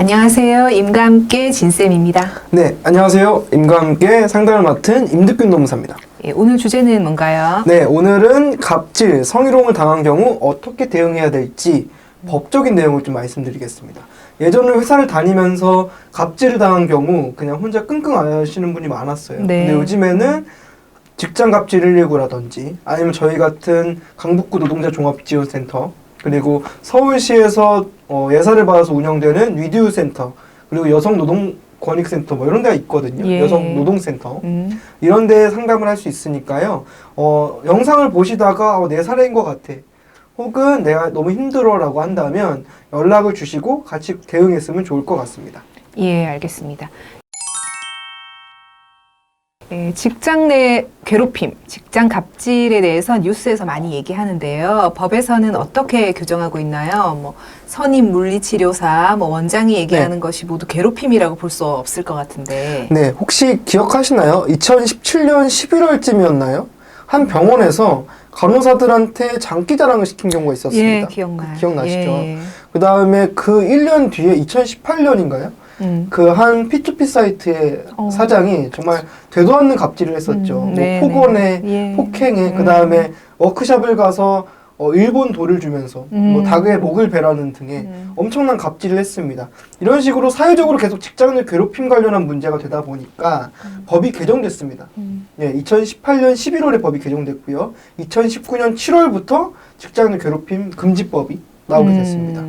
안녕하세요. 임과 함께 진쌤입니다. 네, 안녕하세요. 임과 함께 상담을 맡은 임득균 노무사입니다. 예, 오늘 주제는 뭔가요? 네, 오늘은 갑질, 성희롱을 당한 경우 어떻게 대응해야 될지 법적인 내용을 좀 말씀드리겠습니다. 예전에 회사를 다니면서 갑질을 당한 경우 그냥 혼자 끙끙 앓으시는 분이 많았어요. 네. 근데 요즘에는 직장 갑질 119라든지 아니면 저희 같은 강북구 노동자 종합지원센터 그리고 서울시에서 예산을 받아서 운영되는 위드유 센터 그리고 여성 노동 권익센터 뭐 이런 데가 있거든요. 예. 여성 노동센터 이런 데 상담을 할 수 있으니까요. 영상을 보시다가 내 사례인 것 같아. 혹은 내가 너무 힘들어라고 한다면 연락을 주시고 같이 대응했으면 좋을 것 같습니다. 예, 알겠습니다. 예, 직장 내 괴롭힘, 직장 갑질에 대해서 뉴스에서 많이 얘기하는데요. 법에서는 어떻게 규정하고 있나요? 뭐 선임 물리치료사, 뭐 원장이 얘기하는 것이 모두 괴롭힘이라고 볼 수 없을 것 같은데. 네, 혹시 기억하시나요? 2017년 11월쯤이었나요? 한 병원에서 간호사들한테 장기자랑을 시킨 경우가 있었습니다. 예, 기억나요. 기억나시죠? 예. 그 다음에 그 1년 뒤에 2018년인가요? 그 한 P2P 사이트의 사장이 정말 되도 않는 갑질을 했었죠. 네, 뭐 폭언에, 네. 예. 폭행에, 그 다음에 워크숍을 가서 일본 돌을 주면서 뭐 닭의 목을 베라는 등의 엄청난 갑질을 했습니다. 이런 식으로 사회적으로 계속 직장 내 괴롭힘 관련한 문제가 되다 보니까 법이 개정됐습니다. 예, 2018년 11월에 법이 개정됐고요. 2019년 7월부터 직장 내 괴롭힘 금지법이 나오게 됐습니다.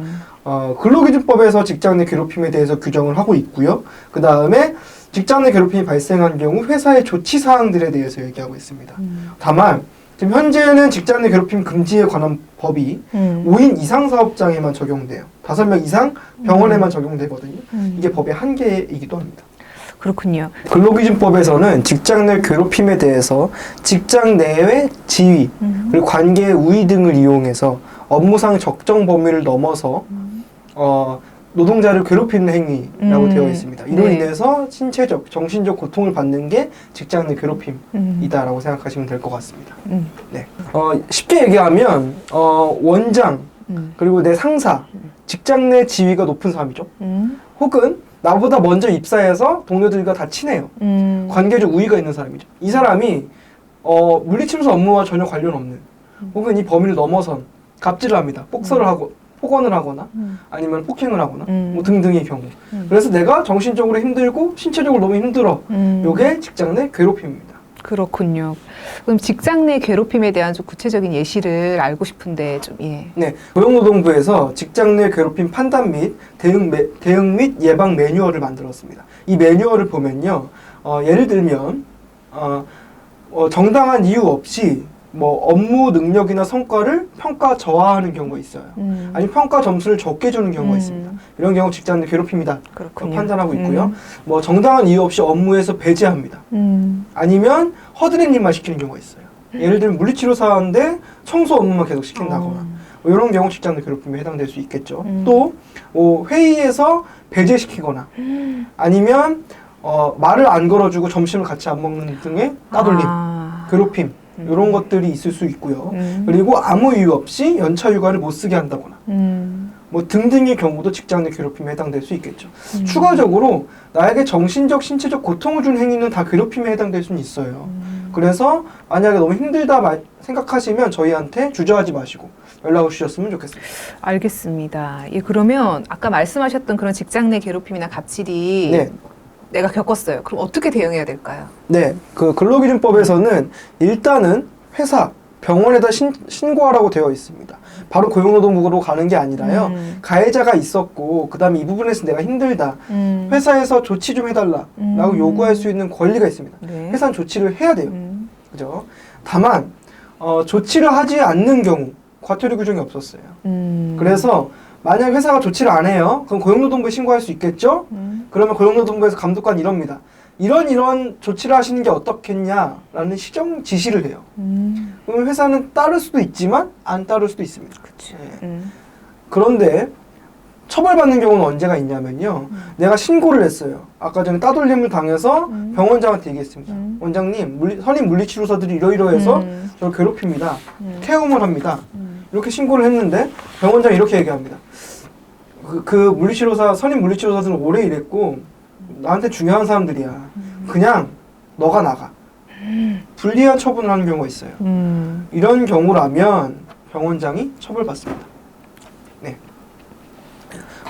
근로기준법에서 직장 내 괴롭힘에 대해서 규정을 하고 있고요. 그 다음에 직장 내 괴롭힘이 발생한 경우 회사의 조치 사항들에 대해서 얘기하고 있습니다. 다만 지금 현재는 직장 내 괴롭힘 금지에 관한 법이 5인 이상 사업장에만 적용돼요. 5명 이상 병원에만 적용되거든요. 이게 법의 한계이기도 합니다. 그렇군요. 근로기준법에서는 직장 내 괴롭힘에 대해서 직장 내외 지위 그리고 관계의 우위 등을 이용해서 업무상 적정 범위를 넘어서 노동자를 괴롭히는 행위라고 되어 있습니다. 이로 네. 인해서 신체적, 정신적 고통을 받는 게 직장 내 괴롭힘이다라고 생각하시면 될 것 같습니다. 네. 쉽게 얘기하면 원장 그리고 내 상사, 직장 내 지위가 높은 사람이죠. 혹은 나보다 먼저 입사해서 동료들과 다 친해요. 관계적 우위가 있는 사람이죠. 이 사람이 물리치료사 업무와 전혀 관련 없는 혹은 이 범위를 넘어선 갑질을 합니다. 폭설을 하고 폭언을 하거나 아니면 폭행을 하거나 뭐 등등의 경우. 그래서 내가 정신적으로 힘들고 신체적으로 너무 힘들어. 요게 직장 내 괴롭힘입니다. 그렇군요. 그럼 직장 내 괴롭힘에 대한 좀 구체적인 예시를 알고 싶은데 좀 예. 네, 고용노동부에서 직장 내 괴롭힘 판단 및 대응 및 예방 매뉴얼을 만들었습니다. 이 매뉴얼을 보면요, 예를 들면 정당한 이유 없이 뭐 업무 능력이나 성과를 평가 저하하는 경우가 있어요. 아니면 평가 점수를 적게 주는 경우가 있습니다. 이런 경우 직장 내 괴롭힘이다. 그렇군요. 판단하고 있고요. 뭐 정당한 이유 없이 업무에서 배제합니다. 아니면 허드렛 일만 시키는 경우가 있어요. 예를 들면 물리치료사인데 청소 업무만 계속 시킨다거나 뭐 이런 경우 직장 내 괴롭힘에 해당될 수 있겠죠. 또 회의에서 배제시키거나 아니면 말을 안 걸어주고 점심을 같이 안 먹는 등의 따돌림, 괴롭힘 이런 것들이 있을 수 있고요. 그리고 아무 이유 없이 연차 휴가를 못 쓰게 한다거나 뭐 등등의 경우도 직장 내 괴롭힘에 해당될 수 있겠죠. 추가적으로 나에게 정신적, 신체적 고통을 준 행위는 다 괴롭힘에 해당될 수는 있어요. 그래서 만약에 너무 힘들다 생각하시면 저희한테 주저하지 마시고 연락을 주셨으면 좋겠습니다. 알겠습니다. 예, 그러면 아까 말씀하셨던 그런 직장 내 괴롭힘이나 갑질이 네. 내가 겪었어요. 그럼 어떻게 대응해야 될까요? 네, 그 근로기준법에서는 일단은 회사, 병원에다 신고하라고 되어 있습니다. 바로 고용노동부로 가는 게 아니라요. 가해자가 있었고 그 다음에 이 부분에서 내가 힘들다. 회사에서 조치 좀 해달라 라고 요구할 수 있는 권리가 있습니다. 네. 회사는 조치를 해야 돼요. 그죠? 다만 조치를 하지 않는 경우 과태료 규정이 없었어요. 그래서 만약 회사가 조치를 안 해요. 그럼 고용노동부에 신고할 수 있겠죠? 그러면 고용노동부에서 감독관 이럽니다. 이런 조치를 하시는 게 어떻겠냐라는 시정 지시를 해요. 그러면 회사는 따를 수도 있지만 안 따를 수도 있습니다. 그치. 네. 그런데 처벌받는 경우는 언제가 있냐면요. 내가 신고를 했어요. 아까 전에 따돌림을 당해서 병원장한테 얘기했습니다. 원장님, 선임 물리치료사들이 이러이러해서 저를 괴롭힙니다. 태움을 합니다. 이렇게 신고를 했는데 병원장이 이렇게 얘기합니다. 그 물리치료사 선임 물리치료사들은 오래 일했고 나한테 중요한 사람들이야. 그냥 너가 나가. 불리한 처분을 하는 경우가 있어요. 이런 경우라면 병원장이 처벌받습니다. 네.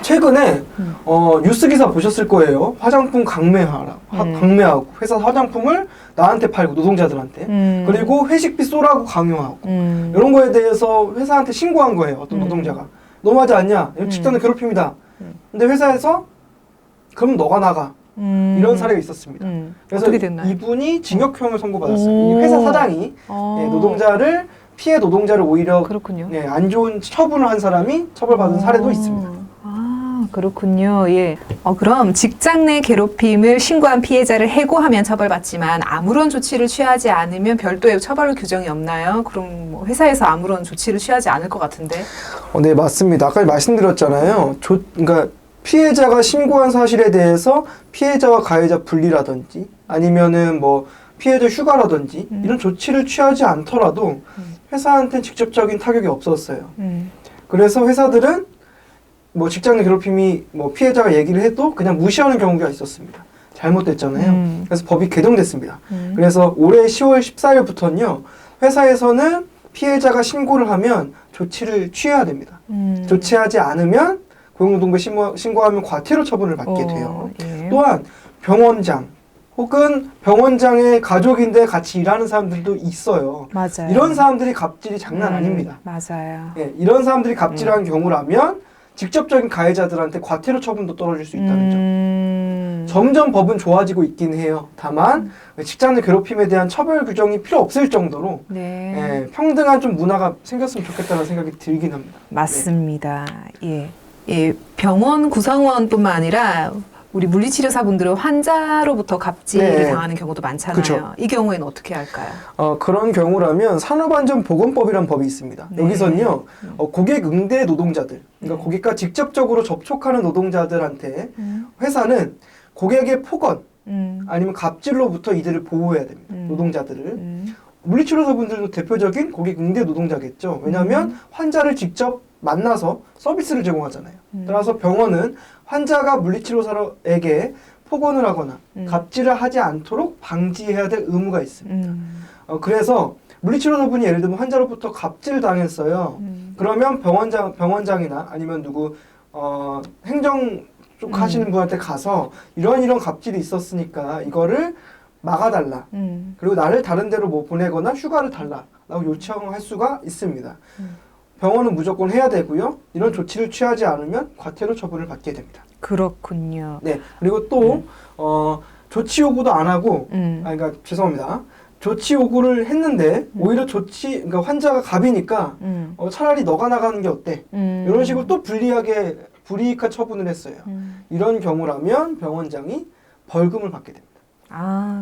최근에 뉴스 기사 보셨을 거예요. 화장품 강매하고 회사 화장품을 나한테 팔고 노동자들한테 그리고 회식비 쏘라고 강요하고 이런 거에 대해서 회사한테 신고한 거예요. 어떤 노동자가 너무하지 않냐? 이거 직장 내 괴롭힘이다. 근데 회사에서 그럼 너가 나가. 이런 사례가 있었습니다. 그래서 어떻게 됐나요? 이분이 징역형을 선고받았어요. 이 회사 사장이 피해 노동자를 오히려 그렇군요. 안 좋은 처분을 한 사람이 처벌받은 사례도 있습니다. 그렇군요. 예. 그럼 직장 내 괴롭힘을 신고한 피해자를 해고하면 처벌받지만 아무런 조치를 취하지 않으면 별도의 처벌 규정이 없나요? 그럼 뭐 회사에서 아무런 조치를 취하지 않을 것 같은데? 네, 맞습니다. 아까 말씀드렸잖아요. 그러니까 피해자가 신고한 사실에 대해서 피해자와 가해자 분리라든지 아니면은 뭐 피해자 휴가라든지 이런 조치를 취하지 않더라도 회사한테는 직접적인 타격이 없었어요. 그래서 회사들은 뭐 직장 내 괴롭힘이 뭐 피해자가 얘기를 해도 그냥 무시하는 경우가 있었습니다. 잘못됐잖아요. 그래서 법이 개정됐습니다. 그래서 올해 10월 14일부터는요. 회사에서는 피해자가 신고를 하면 조치를 취해야 됩니다. 조치하지 않으면 고용노동부에 신고하면 과태료 처분을 받게 돼요. 예. 또한 병원장 혹은 병원장의 가족인데 같이 일하는 사람들도 있어요. 맞아요. 이런 사람들이 갑질이 장난 아닙니다. 맞아요. 예, 이런 사람들이 갑질한 경우라면 직접적인 가해자들한테 과태료 처분도 떨어질 수 있다는 점. 점점 법은 좋아지고 있긴 해요. 다만 직장 내 괴롭힘에 대한 처벌 규정이 필요 없을 정도로 평등한 좀 문화가 생겼으면 좋겠다는 생각이 들긴 합니다. 맞습니다. 예. 예, 병원 구성원뿐만 아니라 우리 물리치료사분들은 환자로부터 갑질을 당하는 경우도 많잖아요. 그쵸. 이 경우에는 어떻게 할까요? 그런 경우라면 산업안전보건법이라는 법이 있습니다. 여기서는요, 고객 응대 노동자들, 그러니까 고객과 직접적으로 접촉하는 노동자들한테 회사는 고객의 폭언 아니면 갑질로부터 이들을 보호해야 됩니다. 노동자들을. 물리치료사분들도 대표적인 고객 응대 노동자겠죠. 왜냐하면 환자를 직접 만나서 서비스를 제공하잖아요. 따라서 병원은 환자가 물리치료사에게 폭언을 하거나 갑질을 하지 않도록 방지해야 될 의무가 있습니다. 그래서 물리치료사분이 예를 들면 환자로부터 갑질 당했어요. 그러면 병원장이나 아니면 행정 쪽 하시는 분한테 가서 이런 갑질이 있었으니까 이거를 막아달라. 그리고 나를 다른 데로 뭐 보내거나 휴가를 달라라고 요청할 수가 있습니다. 병원은 무조건 해야 되고요. 이런 조치를 취하지 않으면 과태료 처분을 받게 됩니다. 그렇군요. 네. 그리고 또 조치 요구도 안 하고, 그러니까 죄송합니다. 조치 요구를 했는데 오히려 그러니까 환자가 갑이니까 차라리 너가 나가는 게 어때? 이런 식으로 또 불이익한 처분을 했어요. 이런 경우라면 병원장이 벌금을 받게 됩니다.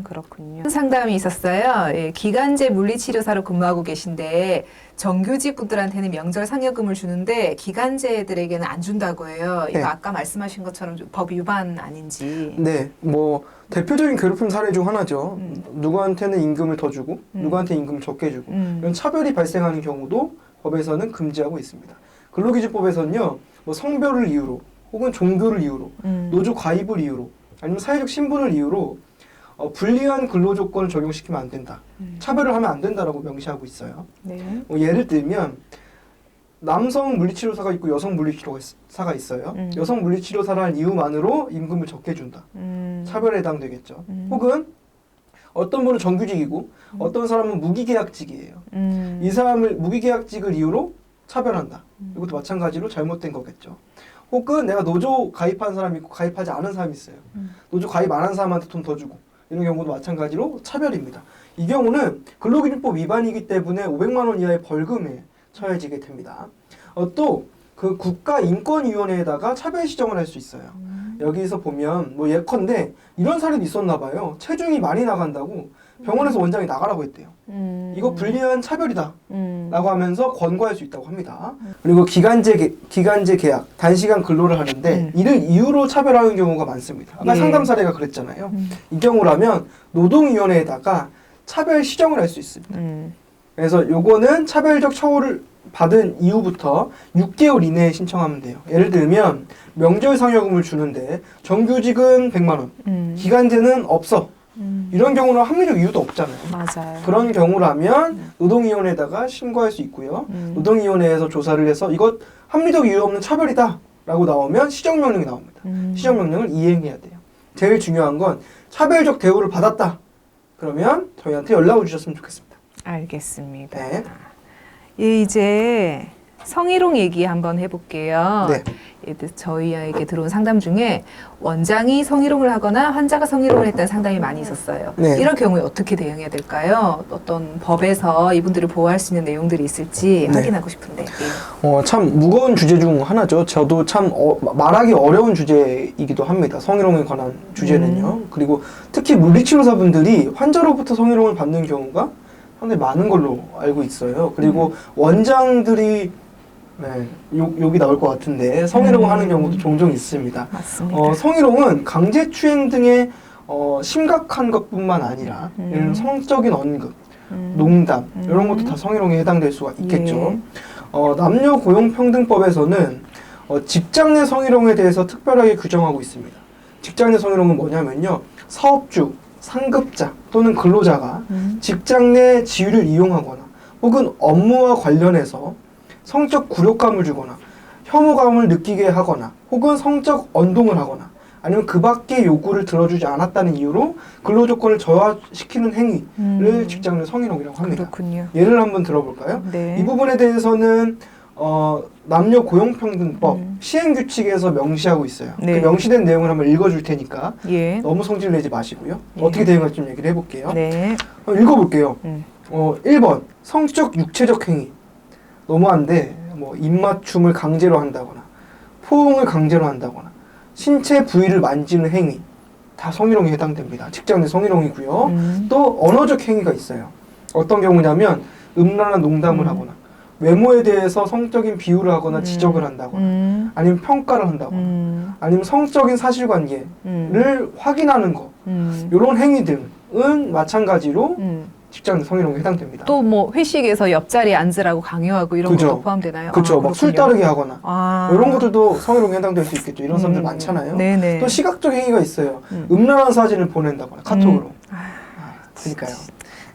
그렇군요. 상담이 있었어요. 예, 기간제 물리치료사로 근무하고 계신데 정규직 분들한테는 명절 상여금을 주는데 기간제들에게는 안 준다고 해요. 이거 아까 말씀하신 것처럼 법 위반 아닌지. 네, 뭐 대표적인 괴롭힘 사례 중 하나죠. 누구한테는 임금을 더 주고 누구한테 임금을 적게 주고 이런 차별이 발생하는 경우도 법에서는 금지하고 있습니다. 근로기준법에서는요, 뭐 성별을 이유로 혹은 종교를 이유로 노조 가입을 이유로 아니면 사회적 신분을 이유로 불리한 근로조건을 적용시키면 안 된다. 차별을 하면 안 된다라고 명시하고 있어요. 네. 예를 들면 남성 물리치료사가 있고 여성 물리치료사가 있어요. 여성 물리치료사라는 이유만으로 임금을 적게 준다. 차별에 해당되겠죠. 혹은 어떤 분은 정규직이고 어떤 사람은 무기계약직이에요. 이 사람을 무기계약직을 이유로 차별한다. 이것도 마찬가지로 잘못된 거겠죠. 혹은 내가 노조 가입한 사람이 있고 가입하지 않은 사람이 있어요. 노조 가입 안 한 사람한테 돈 더 주고 이런 경우도 마찬가지로 차별입니다. 이 경우는 근로기준법 위반이기 때문에 500만 원 이하의 벌금에 처해지게 됩니다. 또 그 국가인권위원회에다가 차별 시정을 할 수 있어요. 여기서 보면 뭐 예컨대 이런 사례도 있었나 봐요. 체중이 많이 나간다고 병원에서 원장이 나가라고 했대요. 이거 불리한 차별이다 라고 하면서 권고할 수 있다고 합니다. 그리고 기간제 계약, 단시간 근로를 하는데 이를 이유로 차별하는 경우가 많습니다. 아까 상담 사례가 그랬잖아요. 이 경우라면 노동위원회에다가 차별 시정을 할 수 있습니다. 그래서 요거는 차별적 처우를 받은 이후부터 6개월 이내에 신청하면 돼요. 예를 들면 명절 상여금을 주는데 정규직은 100만 원, 기간제는 없어. 이런 경우는 합리적 이유도 없잖아요. 맞아요. 그런 경우라면 노동위원회에다가 신고할 수 있고요. 노동위원회에서 조사를 해서 이것 합리적 이유 없는 차별이다 라고 나오면 시정명령이 나옵니다. 시정명령을 이행해야 돼요. 제일 중요한 건 차별적 대우를 받았다. 그러면 저희한테 연락을 주셨으면 좋겠습니다. 알겠습니다. 네. 예, 이제 성희롱 얘기 한번 해볼게요. 네. 저희에게 들어온 상담 중에 원장이 성희롱을 하거나 환자가 성희롱을 했다는 상담이 많이 있었어요. 네. 이런 경우에 어떻게 대응해야 될까요? 어떤 법에서 이분들을 보호할 수 있는 내용들이 있을지 네. 확인하고 싶은데. 예. 참 무거운 주제 중 하나죠. 저도 참 말하기 어려운 주제이기도 합니다. 성희롱에 관한 주제는요. 그리고 특히 물리치료사분들이 환자로부터 성희롱을 받는 경우가 상당히 많은 걸로 알고 있어요. 그리고 원장들이 욕이 나올 것 같은데 성희롱을 하는 경우도 종종 있습니다. 맞습니다. 성희롱은 강제추행 등의 심각한 것뿐만 아니라 예를 들면 성적인 언급, 농담 이런 것도 다 성희롱에 해당될 수가 있겠죠. 예. 남녀고용평등법에서는 직장 내 성희롱에 대해서 특별하게 규정하고 있습니다. 직장 내 성희롱은 뭐냐면요. 사업주, 상급자 또는 근로자가 직장 내 지위를 이용하거나 혹은 업무와 관련해서 성적 굴욕감을 주거나 혐오감을 느끼게 하거나 혹은 성적 언동을 하거나 아니면 그 밖의 요구를 들어주지 않았다는 이유로 근로조건을 저하시키는 행위를 직장 내 성희롱이라고 합니다. 그렇군요. 예를 한번 들어볼까요? 네. 이 부분에 대해서는 남녀고용평등법 시행규칙에서 명시하고 있어요. 네. 그 명시된 내용을 한번 읽어줄 테니까 예. 너무 성질 내지 마시고요. 예. 어떻게 대응할지 좀 얘기를 해볼게요. 네. 읽어볼게요. 1번 성적 육체적 행위 너무한데 뭐 입맞춤을 강제로 한다거나 포옹을 강제로 한다거나 신체 부위를 만지는 행위 다 성희롱에 해당됩니다. 직장 내 성희롱이고요. 또 언어적 행위가 있어요. 어떤 경우냐면 음란한 농담을 하거나 외모에 대해서 성적인 비유를 하거나 지적을 한다거나 아니면 평가를 한다거나 아니면 성적인 사실관계를 확인하는 거 이런 행위들은 마찬가지로 직장 내 성희롱에 해당됩니다. 또 뭐 회식에서 옆자리에 앉으라고 강요하고 이런 그죠. 것도 포함되나요? 그렇죠. 막 술 따르게 하거나 이런 것들도 성희롱에 해당될 수 있겠죠. 이런 사람들 많잖아요. 네네. 또 시각적 행위가 있어요. 음란한 사진을 보낸다거나 카톡으로. 그러니까요.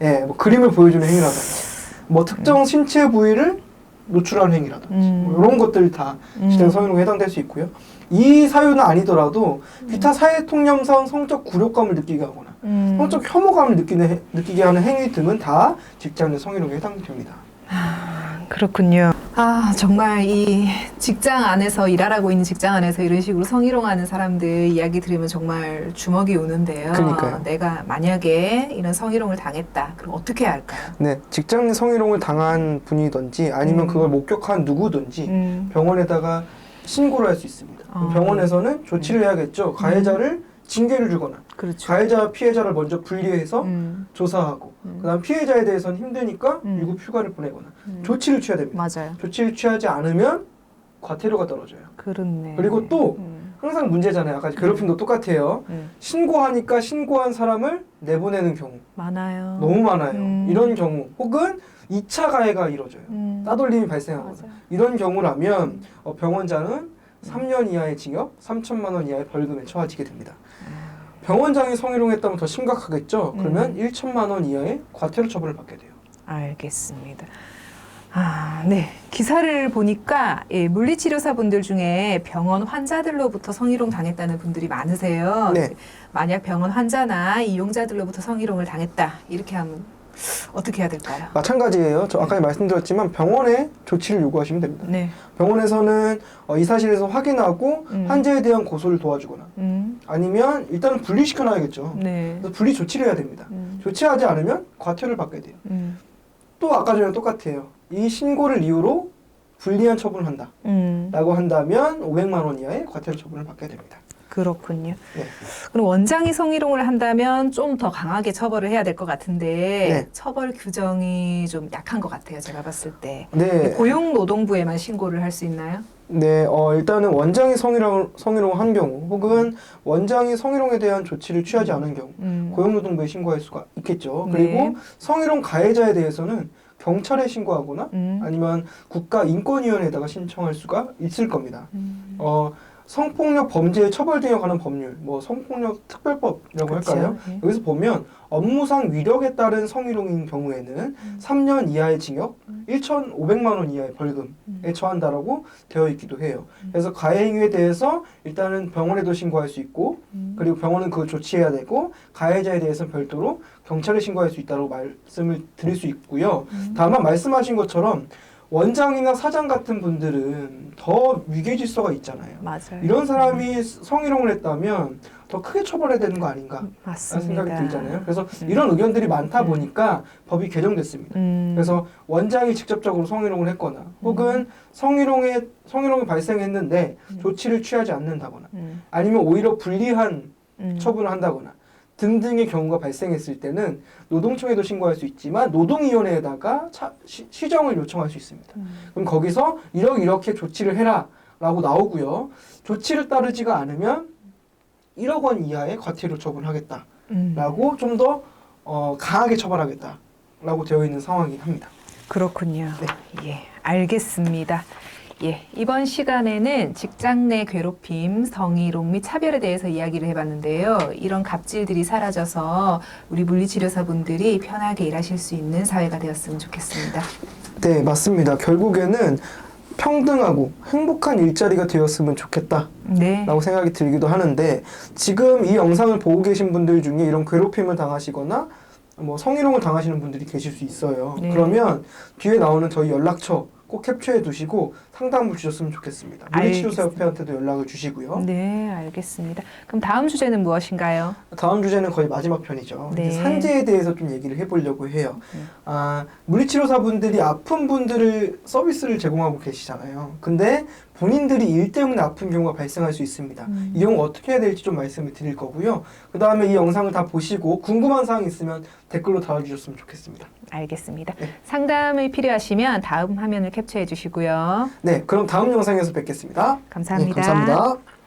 예, 뭐 그림을 보여주는 행위라든지, 뭐 특정 신체 부위를 노출하는 행위라든지, 뭐 이런 것들 다 직장 성희롱에 해당될 수 있고요. 이 사유는 아니더라도 기타 사회통념상 성적 굴욕감을 느끼게 하거나 성적 혐오감을 느끼게 하는 행위 등은 다 직장 내 성희롱에 해당됩니다. 그렇군요. 아, 정말 이 직장 안에서 일하고 있는 직장 안에서 이런 식으로 성희롱하는 사람들 이야기 들으면 정말 주먹이 오는데요. 그러니까요. 내가 만약에 이런 성희롱을 당했다. 그럼 어떻게 해야 할까요? 네, 직장 내 성희롱을 당한 분이든지 아니면 그걸 목격한 누구든지 병원에다가 신고를 할 수 있습니다. 병원에서는 조치를 해야겠죠. 가해자를 징계를 주거나 그렇죠. 가해자 피해자를 먼저 분리해서 조사하고 그다음 피해자에 대해서는 힘드니까 유급 휴가를 보내거나 조치를 취해야 됩니다. 맞아요. 조치를 취하지 않으면 과태료가 떨어져요. 그렇네. 그리고 또 항상 문제잖아요. 아까 괴롭힘도 똑같아요. 신고하니까 신고한 사람을 내보내는 경우 많아요. 너무 많아요. 이런 경우 혹은 2차 가해가 이루어져요. 따돌림이 발생하거나 맞아요. 이런 경우라면 병원장은 3년 이하의 징역, 3천만 원 이하의 벌금에 처해지게 됩니다. 병원장이 성희롱했다면 더 심각하겠죠. 그러면 1천만 원 이하의 과태료 처벌을 받게 돼요. 알겠습니다. 아, 네. 기사를 보니까 예, 물리치료사분들 중에 병원 환자들로부터 성희롱 당했다는 분들이 많으세요. 네. 만약 병원 환자나 이용자들로부터 성희롱을 당했다. 이렇게 하면 어떻게 해야 될까요? 마찬가지예요. 저 아까 말씀드렸지만 병원에 조치를 요구하시면 됩니다. 네. 병원에서는 이 사실에서 확인하고 환자에 대한 고소를 도와주거나 아니면 일단은 분리시켜놔야겠죠. 네. 그래서 분리 조치를 해야 됩니다. 조치하지 않으면 과태료를 받게 돼요. 또 아까 전에 똑같아요. 이 신고를 이유로 불리한 처분을 한다. 라고 한다면 500만 원 이하의 과태료 처분을 받게 됩니다. 그렇군요. 네. 그럼 원장이 성희롱을 한다면 좀 더 강하게 처벌을 해야 될 것 같은데 네. 처벌 규정이 좀 약한 것 같아요. 제가 봤을 때. 네. 고용노동부에만 신고를 할 수 있나요? 네, 일단은 원장이 성희롱을 한 경우 혹은 원장이 성희롱에 대한 조치를 취하지 않은 경우 고용노동부에 신고할 수가 있겠죠. 네. 그리고 성희롱 가해자에 대해서는 경찰에 신고하거나 아니면 국가인권위원회에다가 신청할 수가 있을 겁니다. 성폭력 범죄 처벌 등에 관한 법률, 뭐 성폭력 특별법이라고 그쵸, 할까요? 예. 여기서 보면 업무상 위력에 따른 성희롱인 경우에는 3년 이하의 징역, 1,500만 원 이하의 벌금에 처한다라고 되어 있기도 해요. 그래서 가해 행위에 대해서 일단은 병원에도 신고할 수 있고, 그리고 병원은 그걸 조치해야 되고, 가해자에 대해서는 별도로 경찰에 신고할 수 있다고 말씀을 드릴 수 있고요. 다만 말씀하신 것처럼 원장이나 사장 같은 분들은 더 위계 질서가 있잖아요. 맞아요. 이런 사람이 성희롱을 했다면 더 크게 처벌해야 되는 거 아닌가 라는 맞습니다. 생각이 들잖아요. 그래서 이런 의견들이 많다 보니까 법이 개정됐습니다. 그래서 원장이 직접적으로 성희롱을 했거나 혹은 성희롱이 발생했는데 조치를 취하지 않는다거나 아니면 오히려 불리한 처분을 한다거나 등등의 경우가 발생했을 때는 노동청에도 신고할 수 있지만 노동위원회에다가 시정을 요청할 수 있습니다. 그럼 거기서 이렇게 조치를 해라 라고 나오고요. 조치를 따르지가 않으면 1억 원 이하의 과태료 처분하겠다 라고 좀 더 강하게 처벌하겠다 라고 되어 있는 상황이긴 합니다. 그렇군요. 네. 예, 알겠습니다. 예, 이번 시간에는 직장 내 괴롭힘, 성희롱 및 차별에 대해서 이야기를 해봤는데요. 이런 갑질들이 사라져서 우리 물리치료사분들이 편하게 일하실 수 있는 사회가 되었으면 좋겠습니다. 네, 맞습니다. 결국에는 평등하고 행복한 일자리가 되었으면 좋겠다 네. 라고 생각이 들기도 하는데 지금 이 영상을 보고 계신 분들 중에 이런 괴롭힘을 당하시거나 뭐 성희롱을 당하시는 분들이 계실 수 있어요. 네. 그러면 뒤에 나오는 저희 연락처 꼭 캡처해 두시고 상담을 주셨으면 좋겠습니다. 물리치료사협회한테도 연락을 주시고요. 네, 알겠습니다. 그럼 다음 주제는 무엇인가요? 다음 주제는 거의 마지막 편이죠. 네. 이제 산재에 대해서 좀 얘기를 해보려고 해요. 물리치료사분들이 아픈 분들을 서비스를 제공하고 계시잖아요. 근데 본인들이 일 때문에 아픈 경우가 발생할 수 있습니다. 이 경우 어떻게 해야 될지 좀 말씀을 드릴 거고요. 그 다음에 이 영상을 다 보시고 궁금한 사항 있으면 댓글로 달아주셨으면 좋겠습니다. 알겠습니다. 네. 상담이 필요하시면 다음 화면을 캡처해 주시고요. 네, 그럼 다음 영상에서 뵙겠습니다. 감사합니다. 네, 감사합니다.